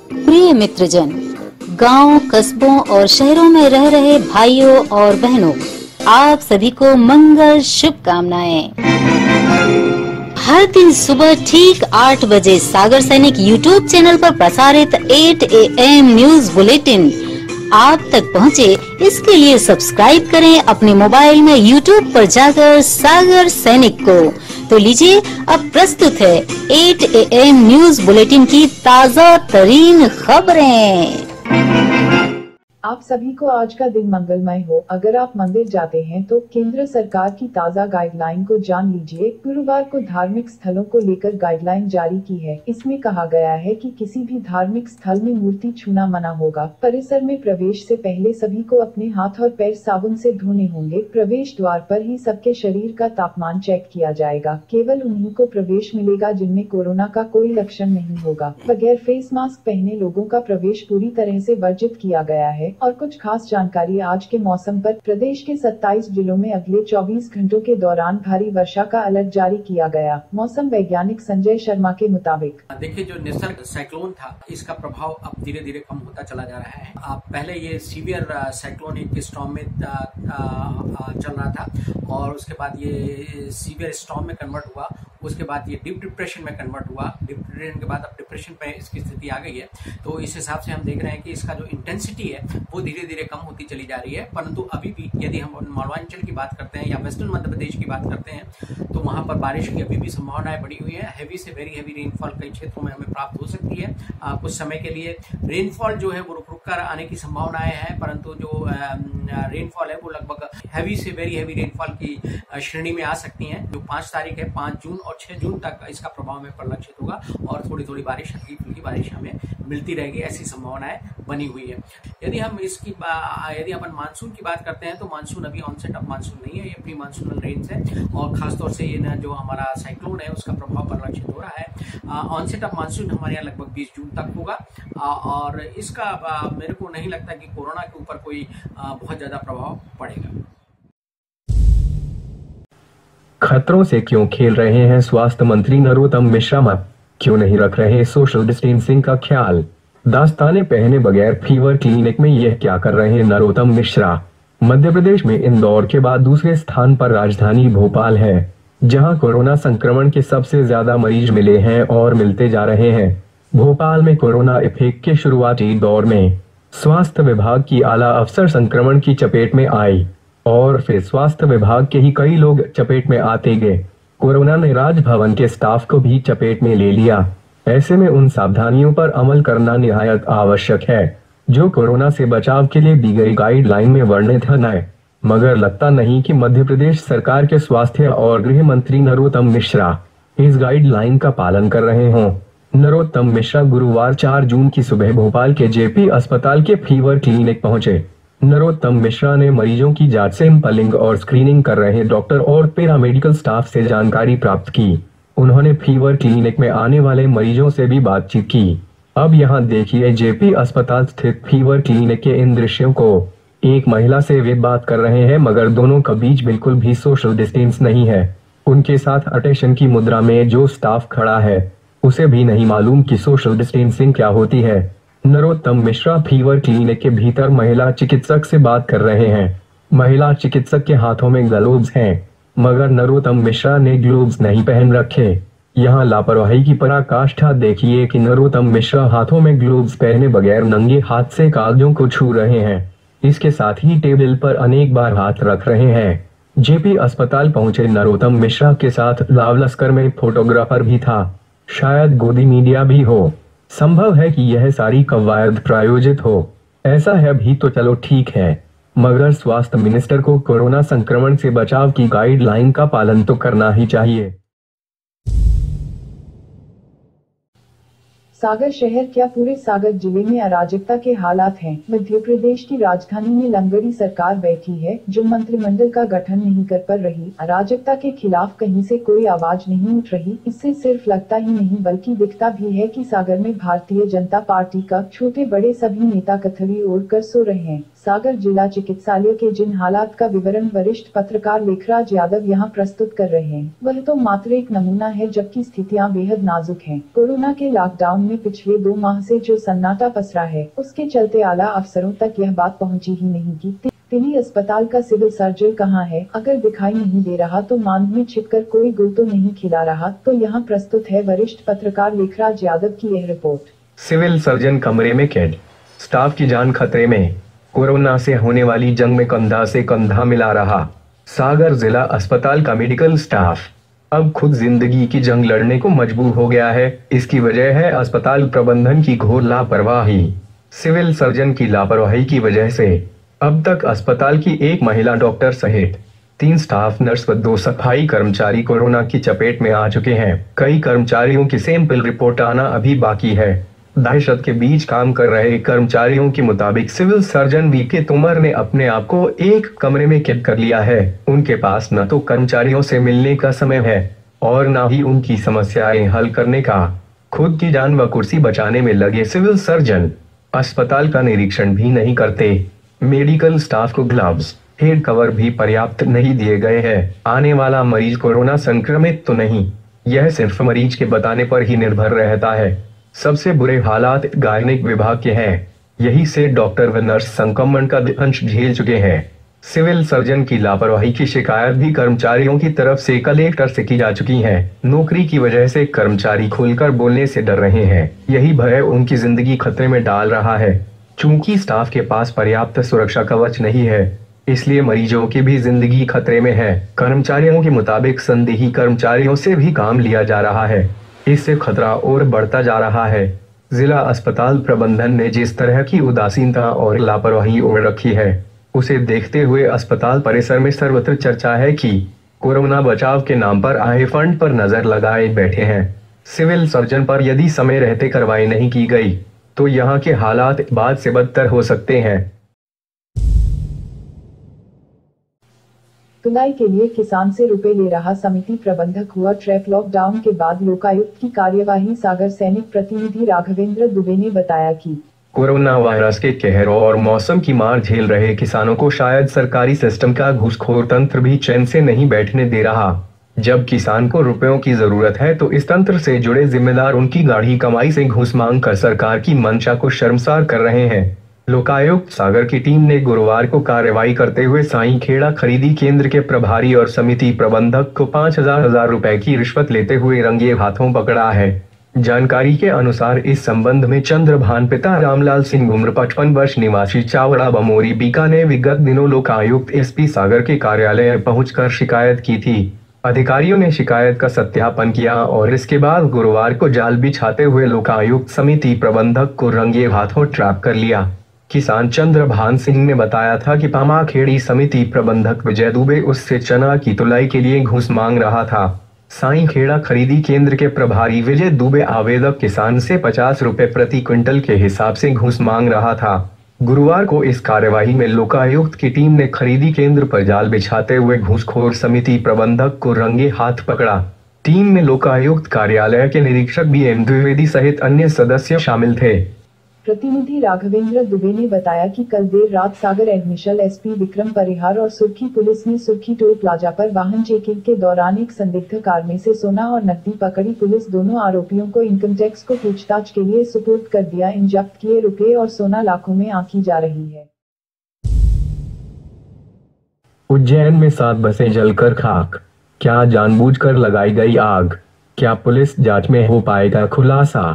प्रिय मित्रजन, गांव, कस्बों और शहरों में रह रहे भाइयों और बहनों, आप सभी को मंगल शुभकामनाएं। हर दिन सुबह ठीक 8 बजे सागर सैनिक यूट्यूब चैनल पर प्रसारित 8 AM न्यूज बुलेटिन आप तक पहुंचे, इसके लिए सब्सक्राइब करें अपने मोबाइल में यूट्यूब पर जाकर सागर सैनिक को। तो लीजिए, अब प्रस्तुत है 8 AM न्यूज बुलेटिन की ताज़ा तरीन खबरें। आप सभी को आज का दिन मंगलमय हो। अगर आप मंदिर जाते हैं तो केंद्र सरकार की ताज़ा गाइडलाइन को जान लीजिए। गुरुवार को धार्मिक स्थलों को लेकर गाइडलाइन जारी की है। इसमें कहा गया है कि किसी भी धार्मिक स्थल में मूर्ति छूना मना होगा। परिसर में प्रवेश से पहले सभी को अपने हाथ और पैर साबुन से धोने होंगे। प्रवेश द्वार पर ही सबके शरीर का तापमान चेक किया जाएगा। केवल उन्हीं को प्रवेश मिलेगा जिनमें कोरोना का कोई लक्षण नहीं होगा। बगैर फेस मास्क पहने लोगों का प्रवेश पूरी तरह से वर्जित किया गया है। और कुछ खास जानकारी आज के मौसम पर। प्रदेश के 27 जिलों में अगले 24 घंटों के दौरान भारी वर्षा का अलर्ट जारी किया गया। मौसम वैज्ञानिक संजय शर्मा के मुताबिक देखिए, जो निसर्ग साइक्लोन था, इसका प्रभाव अब धीरे धीरे कम होता चला जा रहा है। पहले ये सीवियर साइक्लोनिक स्टॉर्म में चल रहा था और उसके बाद ये सीवियर स्टॉर्म में कन्वर्ट हुआ। उसके बाद ये डीप डिप्रेशन में कन्वर्ट हुआ। डीप डिप्रेशन के बाद अब डिप्रेशन पे इसकी स्थिति आ गई है। तो इस हिसाब से हम देख रहे हैं कि इसका जो इंटेंसिटी है वो धीरे धीरे कम होती चली जा रही है। परंतु अभी भी यदि हम मालवांचल की बात करते हैं या वेस्टर्न मध्य प्रदेश की बात करते हैं तो वहां पर बारिश की अभी भी संभावनाएं बढ़ी हुई है। हैवी से वेरी हैवी रेनफॉल कई क्षेत्रों में हमें प्राप्त हो सकती है। कुछ समय के लिए रेनफॉल जो है वो रुक रुक कर आने की संभावनाएं हैं, परंतु जो रेनफॉल है वो लगभग हैवी से वेरी हैवी रेनफॉल की श्रेणी में आ सकती है। जो 5 तारीख है, 5 जून और 6 जून तक इसका प्रभाव में परिलक्षित होगा और थोड़ी थोड़ी बारिश, हल्की फुल्की बारिश हमें मिलती रहेगी, ऐसी संभावनाएं बनी हुई है। यदि हम यदि अपन मानसून की बात करते हैं तो मानसून अभी ऑनसेट ऑफ मानसून नहीं है, ये प्री मानसूनल रेंज है और खासतौर से ये जो हमारा साइक्लोन है उसका प्रभाव परिलक्षित हो रहा है। ऑनसेट ऑफ मानसून हमारे यहाँ लगभग 20 जून तक होगा और इसका मेरे को नहीं लगता कि कोरोना के ऊपर कोई बहुत ज्यादा प्रभाव पड़ेगा। खतरों से क्यों खेल रहे हैं स्वास्थ्य मंत्री नरोत्तम मिश्रा? क्यों नहीं रख रहे सोशल डिस्टेंसिंग का ख्याल? दास्ताने पहने बगैर फीवर क्लिनिक में यह क्या कर रहे हैं नरोत्तम मिश्रा? मध्य प्रदेश में इंदौर के बाद दूसरे स्थान पर राजधानी भोपाल है, जहां कोरोना संक्रमण के सबसे ज्यादा मरीज मिले हैं और मिलते जा रहे हैं। भोपाल में कोरोना इफेक्ट के शुरुआती दौर में स्वास्थ्य विभाग की आला अफसर संक्रमण की चपेट में आई और फिर स्वास्थ्य विभाग के ही कई लोग चपेट में आते गए। कोरोना ने राजभवन के स्टाफ को भी चपेट में ले लिया। ऐसे में उन सावधानियों पर अमल करना निहायत आवश्यक है जो कोरोना से बचाव के लिए दी गई गाइडलाइन में वर्णित है। मगर लगता नहीं कि मध्य प्रदेश सरकार के स्वास्थ्य और गृह मंत्री नरोत्तम मिश्रा इस गाइडलाइन का पालन कर रहे हों। नरोत्तम मिश्रा गुरुवार 4 जून की सुबह भोपाल के जेपी अस्पताल के फीवर क्लिनिक पहुंचे। नरोत्तम मिश्रा ने मरीजों की जांच, सैंपलिंग और स्क्रीनिंग कर रहे डॉक्टर और पैरामेडिकल स्टाफ से जानकारी प्राप्त की। उन्होंने फीवर क्लिनिक में आने वाले मरीजों से भी बातचीत की। अब यहाँ देखिए जेपी अस्पताल स्थित फीवर क्लिनिक के इन दृश्यों को। एक महिला से वे बात कर रहे हैं मगर दोनों के बीच बिल्कुल भी सोशल डिस्टेंस नहीं है। उनके साथ अटेंशन की मुद्रा में जो स्टाफ खड़ा है उसे भी नहीं मालूम कि सोशल डिस्टेंसिंग क्या होती है। नरोत्तम मिश्रा फीवर क्लिनिक के भीतर महिला चिकित्सक से बात कर रहे हैं। महिला चिकित्सक के हाथों में ग्लव्स हैं मगर नरोत्तम मिश्रा ने ग्लव्स नहीं पहन रखे। यहाँ लापरवाही की पराकाष्ठा देखिए कि नरोत्तम मिश्रा हाथों में ग्लव्स पहने बगैर नंगे हाथ से कागजों को छू रहे हैं। इसके साथ ही टेबल पर अनेक बार हाथ रख रहे हैं। जेपी अस्पताल पहुंचे नरोत्तम मिश्रा के साथ लाव लश्कर में फोटोग्राफर भी था, शायद गोदी मीडिया भी हो। संभव है कि यह सारी कवायद प्रायोजित हो। ऐसा है भी तो चलो ठीक है, मगर स्वास्थ्य मिनिस्टर को कोरोना संक्रमण से बचाव की गाइडलाइन का पालन तो करना ही चाहिए। सागर शहर क्या पूरे सागर जिले में अराजकता के हालात हैं। मध्य प्रदेश की राजधानी में लंगड़ी सरकार बैठी है जो मंत्रिमंडल का गठन नहीं कर पा रही। अराजकता के खिलाफ कहीं से कोई आवाज नहीं उठ रही। इससे सिर्फ लगता ही नहीं बल्कि दिखता भी है कि सागर में भारतीय जनता पार्टी का छोटे बड़े सभी नेता कथड़ी ओढ़ कर सो रहे हैं। सागर जिला चिकित्सालय के जिन हालात का विवरण वरिष्ठ पत्रकार लेखराज यादव यहां प्रस्तुत कर रहे हैं, वह तो मात्र एक नमूना है, जबकि स्थितियां बेहद नाजुक हैं। कोरोना के लॉकडाउन में पिछले 2 माह से जो सन्नाटा पसरा है, उसके चलते आला अफसरों तक यह बात पहुंची ही नहीं कि तिली अस्पताल का सिविल सर्जन कहाँ है। अगर दिखाई नहीं दे रहा तो मांद में छिपकर कोई गुल तो नहीं खिला रहा। तो यहाँ प्रस्तुत है वरिष्ठ पत्रकार लेखराज यादव की यह रिपोर्ट। सिविल सर्जन कमरे में कैद, स्टाफ की जान खतरे में, कोरोना से होने वाली जंग में कंधा से कंधा मिला रहा सागर जिला अस्पताल का मेडिकल स्टाफ अब खुद जिंदगी की जंग लड़ने को मजबूर हो गया है। इसकी वजह है अस्पताल प्रबंधन की घोर लापरवाही। सिविल सर्जन की लापरवाही की वजह से अब तक अस्पताल की एक महिला डॉक्टर सहित 3 स्टाफ नर्स व 2 सफाई कर्मचारी कोरोना की चपेट में आ चुके हैं। कई कर्मचारियों की सैंपल रिपोर्ट आना अभी बाकी है। दहशत के बीच काम कर रहे कर्मचारियों के मुताबिक सिविल सर्जन वीके तोमर ने अपने आप को एक कमरे में कैद कर लिया है। उनके पास न तो कर्मचारियों से मिलने का समय है और न ही उनकी समस्याएं हल करने का। खुद की जान व कुर्सी बचाने में लगे सिविल सर्जन अस्पताल का निरीक्षण भी नहीं करते। मेडिकल स्टाफ को ग्लव्स, हेड कवर भी पर्याप्त नहीं दिए गए हैं। आने वाला मरीज कोरोना संक्रमित तो नहीं, यह सिर्फ मरीज के बताने पर ही निर्भर रहता है। सबसे बुरे हालात गायनिक विभाग के हैं। यही से डॉक्टर व नर्स संक्रमण का अंश झेल चुके हैं। सिविल सर्जन की लापरवाही की शिकायत भी कर्मचारियों की तरफ से कलेक्टर से की जा चुकी है। नौकरी की वजह से कर्मचारी खुलकर बोलने से डर रहे हैं। यही भय उनकी जिंदगी खतरे में डाल रहा है। चूंकि स्टाफ के पास पर्याप्त सुरक्षा कवच नहीं है, इसलिए मरीजों की भी जिंदगी खतरे में है। कर्मचारियों के मुताबिक संदेही कर्मचारियों से भी काम लिया जा रहा है। इससे खतरा और बढ़ता जा रहा है। जिला अस्पताल प्रबंधन ने जिस तरह की उदासीनता और लापरवाही ओढ़ रखी है, उसे देखते हुए अस्पताल परिसर में सर्वत्र चर्चा है कि कोरोना बचाव के नाम पर आए फंड पर नजर लगाए बैठे हैं। सिविल सर्जन पर यदि समय रहते कार्रवाई नहीं की गई तो यहाँ के हालात बाद से बदतर हो सकते हैं। तुलाई के लिए किसान से रुपए ले रहा समिति प्रबंधक हुआ ट्रैप। लॉकडाउन के बाद लोकायुक्त की कार्यवाही। सागर सैनिक प्रतिनिधि राघवेंद्र दुबे ने बताया कि कोरोना वायरस के कहर और मौसम की मार झेल रहे किसानों को शायद सरकारी सिस्टम का घूसखोर तंत्र भी चैन से नहीं बैठने दे रहा। जब किसान को रुपयों की जरूरत है तो इस तंत्र से जुड़े जिम्मेदार उनकी गाढ़ी कमाई से घूस मांग कर सरकार की मंशा को शर्मसार कर रहे हैं। लोकायुक्त सागर की टीम ने गुरुवार को कार्रवाई करते हुए साईं खेड़ा खरीदी केंद्र के प्रभारी और समिति प्रबंधक को 5,000 रुपए की रिश्वत लेते हुए रंगे हाथों पकड़ा है। जानकारी के अनुसार इस संबंध में चंद्रभान पिता रामलाल सिंह उम्र 55 वर्ष निवासी चावड़ा बमोरी बीका ने विगत दिनों लोकायुक्त एसपी सागर के कार्यालय पहुंचकर शिकायत की थी। अधिकारियों ने शिकायत का सत्यापन किया और इसके बाद गुरुवार को जाल बिछाते हुए लोकायुक्त समिति प्रबंधक को रंगे हाथों ट्रैप कर लिया। किसान चंद्रभान सिंह ने बताया था कि पामाखेड़ी समिति प्रबंधक विजय दुबे उससे चना की तुलाई के लिए घूस मांग रहा था। साईं खेड़ा खरीदी केंद्र के प्रभारी विजय दुबे आवेदक किसान से 50 रुपए प्रति क्विंटल के हिसाब से घूस मांग रहा था। गुरुवार को इस कार्यवाही में लोकायुक्त की टीम ने खरीदी केंद्र पर जाल बिछाते हुए घूसखोर समिति प्रबंधक को रंगे हाथ पकड़ा। टीम में लोकायुक्त कार्यालय के निरीक्षक BM द्विवेदी सहित अन्य सदस्य शामिल थे। प्रतिनिधि राघवेंद्र दुबे ने बताया कि कल देर रात सागर एडमिशनल एसपी विक्रम परिहार और सुर्खी पुलिस ने सुर्खी टोल प्लाजा पर वाहन चेकिंग के दौरान एक संदिग्ध कार में से सोना और नकदी पकड़ी। पुलिस दोनों आरोपियों को इनकम टैक्स को पूछताछ के लिए सुपुर्द कर दिया। इन जब्त किए रुपए और सोना लाखों में आंकी जा रही है। उज्जैन में 7 बसें जलकर खाक, क्या जानबूझकर लगाई गई आग? क्या पुलिस जांच में हो पाएगा खुलासा?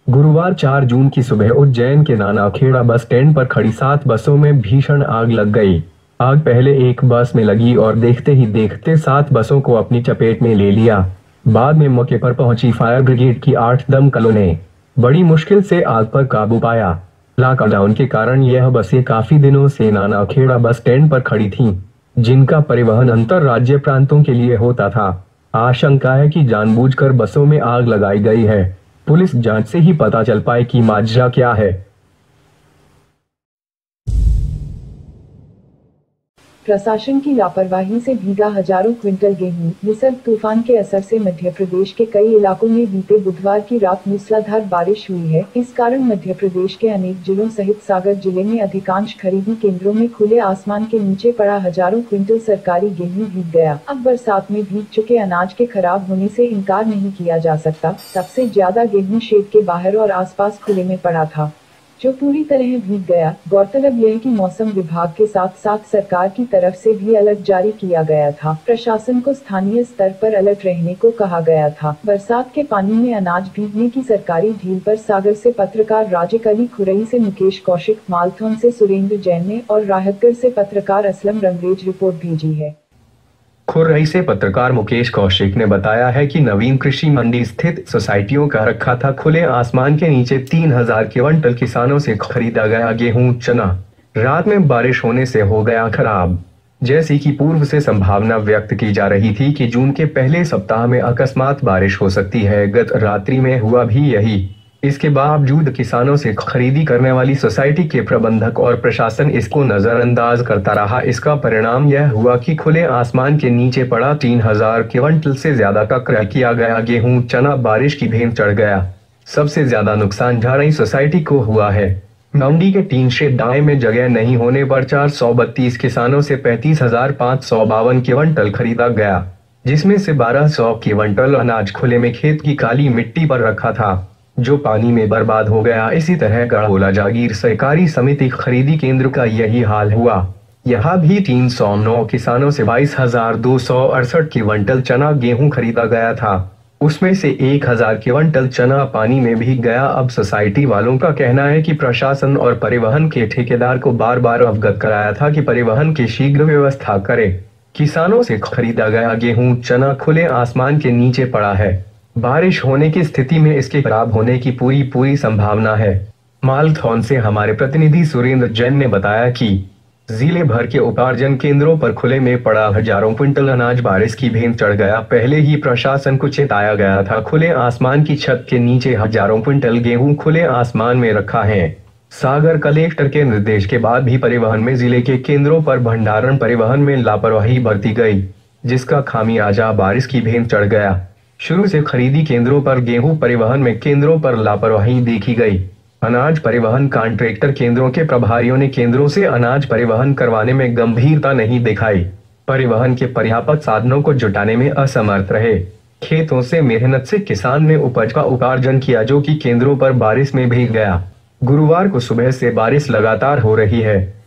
गुरुवार 4 जून की सुबह उज्जैन के नानाखेड़ा बस स्टैंड पर खड़ी 7 बसों में भीषण आग लग गई। आग पहले एक बस में लगी और देखते ही देखते 7 बसों को अपनी चपेट में ले लिया। बाद में मौके पर पहुंची फायर ब्रिगेड की 8 दमकलों ने बड़ी मुश्किल से आग पर काबू पाया। लॉकडाउन के कारण यह बसें काफी दिनों से नानाखेड़ा बस स्टैंड पर खड़ी थीं, जिनका परिवहन अंतर राज्य प्रांतों के लिए होता था। आशंका है कि जानबूझकर बसों में आग लगाई गई है। पुलिस जांच से ही पता चल पाए कि माजरा क्या है। प्रशासन की लापरवाही से भीगा हजारों क्विंटल गेहूं। निसर्ग तूफान के असर से मध्य प्रदेश के कई इलाकों में बीते बुधवार की रात मूसलाधार बारिश हुई है। इस कारण मध्य प्रदेश के अनेक जिलों सहित सागर जिले में अधिकांश खरीदी केंद्रों में खुले आसमान के नीचे पड़ा हजारों क्विंटल सरकारी गेहूं भीग गया। अब बरसात में भीग चुके अनाज के खराब होने से इनकार नहीं किया जा सकता। सबसे ज्यादा गेहूं शेड के बाहर और आसपास खुले में पड़ा था, जो पूरी तरह भीग गया। गौरतलब यह कि मौसम विभाग के साथ साथ सरकार की तरफ से भी अलर्ट जारी किया गया था। प्रशासन को स्थानीय स्तर पर अलर्ट रहने को कहा गया था। बरसात के पानी में अनाज भीगने की सरकारी ढील पर सागर से पत्रकार राजिक अली, खुरई से मुकेश कौशिक, मालथौन से सुरेंद्र जैन ने और राहतगढ़ से पत्रकार असलम रंगरेज रिपोर्ट भेजी है। खुरई से पत्रकार मुकेश कौशिक ने बताया है कि नवीन कृषि मंडी स्थित सोसाइटियों का रखा था खुले आसमान के नीचे 3000 क्विंटल किसानों से खरीदा गया गेहूं चना रात में बारिश होने से हो गया खराब। जैसी कि पूर्व से संभावना व्यक्त की जा रही थी कि जून के पहले सप्ताह में अकस्मात बारिश हो सकती है, गत रात्रि में हुआ भी यही। इसके बावजूद किसानों से खरीदी करने वाली सोसाइटी के प्रबंधक और प्रशासन इसको नजरअंदाज करता रहा। इसका परिणाम यह हुआ कि खुले आसमान के नीचे पड़ा 3000 क्विंटल से ज्यादा का क्रय किया गया गेहूं चना बारिश की भेंट चढ़ गया। सबसे ज्यादा नुकसान झारई सोसाइटी को हुआ है। मंडी के 3 शेड दाएं में जगह नहीं होने पर 432 किसानों से 35,552 क्विंटल खरीदा गया, जिसमें से 1200 क्विंटल अनाज खुले में खेत की काली मिट्टी पर रखा था, जो पानी में बर्बाद हो गया। इसी तरह गढ़ोला जागीर सहकारी समिति खरीदी केंद्र का यही हाल हुआ। यहाँ भी 309 किसानों से 22,268 क्विंटल चना गेहूं खरीदा गया था। उसमें से 1000 क्विंटल चना पानी में भीग गया। अब सोसाइटी वालों का कहना है कि प्रशासन और परिवहन के ठेकेदार को बार बार अवगत कराया था कि परिवहन की शीघ्र व्यवस्था करे। किसानों से खरीदा गया गेहूं चना खुले आसमान के नीचे पड़ा है। बारिश होने की स्थिति में इसके खराब होने की पूरी संभावना है। मालथौन से हमारे प्रतिनिधि सुरेंद्र जैन ने बताया कि जिले भर के उपार्जन केंद्रों पर खुले में पड़ा हजारों क्विंटल अनाज बारिश की भेंट चढ़ गया। पहले ही प्रशासन को चेताया गया था। खुले आसमान की छत के नीचे हजारों क्विंटल गेहूं खुले आसमान में रखा है। सागर कलेक्टर के निर्देश के बाद भी परिवहन में जिले के केंद्रों पर भंडारण परिवहन में लापरवाही बरती गई, जिसका खामियाजा बारिश की भेंट चढ़ गया। शुरू से खरीदी केंद्रों पर गेहूं परिवहन में केंद्रों पर लापरवाही देखी गई। अनाज परिवहन कॉन्ट्रैक्टर केंद्रों के प्रभारियों ने केंद्रों से अनाज परिवहन करवाने में गंभीरता नहीं दिखाई। परिवहन के पर्याप्त साधनों को जुटाने में असमर्थ रहे। खेतों से मेहनत से किसान ने उपज का उपार्जन किया, जो कि केंद्रों पर बारिश में भीग गया। गुरुवार को सुबह से बारिश लगातार हो रही है।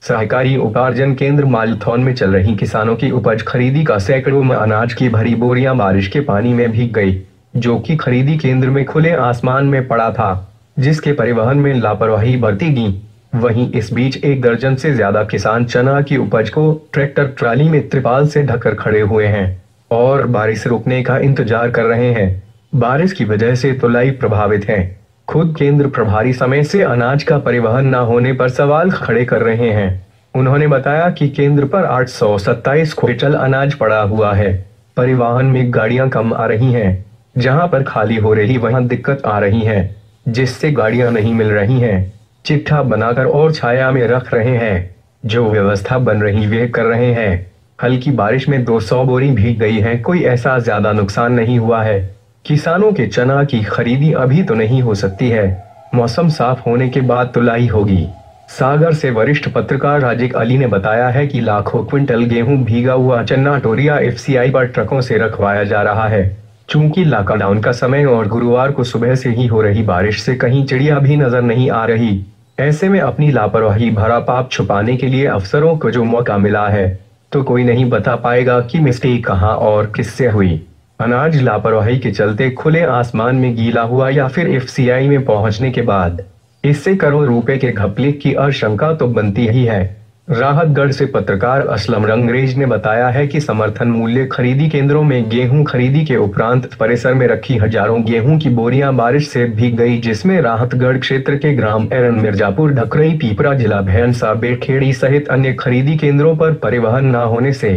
सहकारी उपार्जन केंद्र मालथौन में चल रही किसानों की उपज खरीदी का सैकड़ों में अनाज की भरी बोरियां बारिश के पानी में भीग गई, जो कि खरीदी केंद्र में खुले आसमान में पड़ा था, जिसके परिवहन में लापरवाही बरती गई। वहीं इस बीच 1 दर्जन से ज्यादा किसान चना की उपज को ट्रैक्टर ट्राली में त्रिपाल से ढककर खड़े हुए हैं और बारिश रुकने का इंतजार कर रहे हैं। बारिश की वजह से तुलाई प्रभावित है। खुद केंद्र प्रभारी समय से अनाज का परिवहन न होने पर सवाल खड़े कर रहे हैं। उन्होंने बताया कि केंद्र पर 827 क्विंटल अनाज पड़ा हुआ है। परिवहन में गाड़ियां कम आ रही हैं। जहां पर खाली हो रही वहां दिक्कत आ रही है, जिससे गाड़ियां नहीं मिल रही हैं। चिट्ठा बनाकर और छाया में रख रहे हैं। जो व्यवस्था बन रही वे कर रहे हैं। हल्की बारिश में 200 बोरी भीग गई है। कोई ऐसा ज्यादा नुकसान नहीं हुआ है। किसानों के चना की खरीदी अभी तो नहीं हो सकती है। मौसम साफ होने के बाद तुलाई होगी। सागर से वरिष्ठ पत्रकार राजिक अली ने बताया है कि लाखों क्विंटल गेहूं भीगा हुआ चन्ना टोरिया FCI पर ट्रकों से रखवाया जा रहा है। चूंकि लॉकडाउन का समय और गुरुवार को सुबह से ही हो रही बारिश से कहीं चिड़िया भी नजर नहीं आ रही। ऐसे में अपनी लापरवाही भरा पाप छुपाने के लिए अफसरों को जो मौका मिला है, तो कोई नहीं बता पाएगा कि मिस्टेक कहां और किससे हुई। अनाज लापरवाही के चलते खुले आसमान में गीला हुआ या फिर FCI में पहुंचने के बाद इससे करोड़ रुपए के घपले की आशंका तो बनती ही है। राहतगढ़ से पत्रकार असलम रंगरेज ने बताया है कि समर्थन मूल्य खरीदी केंद्रों में गेहूं खरीदी के उपरांत परिसर में रखी हजारों गेहूं की बोरियां बारिश से भीग गई, जिसमें राहतगढ़ क्षेत्र के ग्राम एरन, मिर्जापुर, ढकरई, पीपरा, जिला भैंसा, बेखेड़ी सहित अन्य खरीदी केंद्रों पर परिवहन न होने से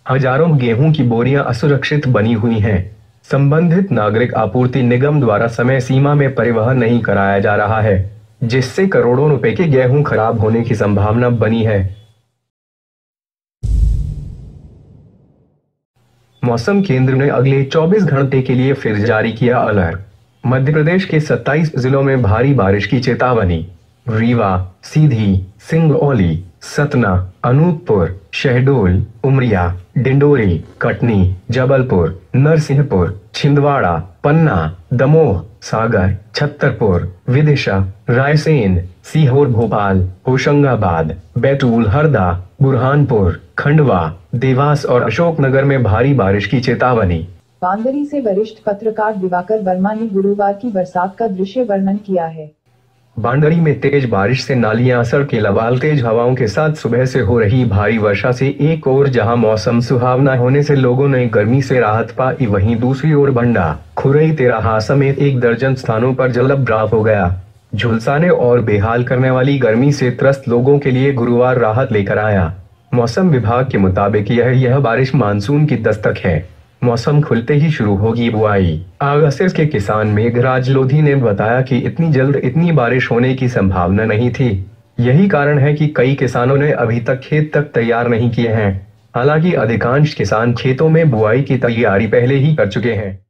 हजारों गेहूं की बोरियां असुरक्षित बनी हुई हैं। संबंधित नागरिक आपूर्ति निगम द्वारा समय सीमा में परिवहन नहीं कराया जा रहा है, जिससे करोड़ों रुपए के गेहूं खराब होने की संभावना बनी है। मौसम केंद्र ने अगले 24 घंटे के लिए फिर जारी किया अलर्ट। मध्य प्रदेश के 27 जिलों में भारी बारिश की चेतावनी। रीवा, सीधी, सिंगरौली, सतना, अनूपपुर, शहडोल, उमरिया, डिंडोरी, कटनी, जबलपुर, नरसिंहपुर, छिंदवाड़ा, पन्ना, दमोह, सागर, छतरपुर, विदिशा, रायसेन, सीहोर, भोपाल, होशंगाबाद, बैतूल, हरदा, बुरहानपुर, खंडवा, देवास और अशोकनगर में भारी बारिश की चेतावनी। बांदरी से वरिष्ठ पत्रकार दिवाकर वर्मा ने गुरुवार की बरसात का दृश्य वर्णन किया है। बांदरी में तेज बारिश से नालियां, सड़कें लबाल, तेज हवाओं के साथ सुबह से हो रही भारी वर्षा से एक ओर जहां मौसम सुहावना होने से लोगों ने गर्मी से राहत पाई, वहीं दूसरी ओर बंडा, खुरई, तेराहा समेत 1 दर्जन स्थानों पर जलभराव हो गया। झुलसाने और बेहाल करने वाली गर्मी से त्रस्त लोगों के लिए गुरुवार राहत लेकर आया। मौसम विभाग के मुताबिक यह बारिश मानसून की दस्तक है। मौसम खुलते ही शुरू होगी बुआई। आगस्स के किसान मेघराज लोधी ने बताया कि इतनी जल्द इतनी बारिश होने की संभावना नहीं थी। यही कारण है कि कई किसानों ने अभी तक खेत तक तैयार नहीं किए हैं। हालांकि अधिकांश किसान खेतों में बुआई की तैयारी पहले ही कर चुके हैं।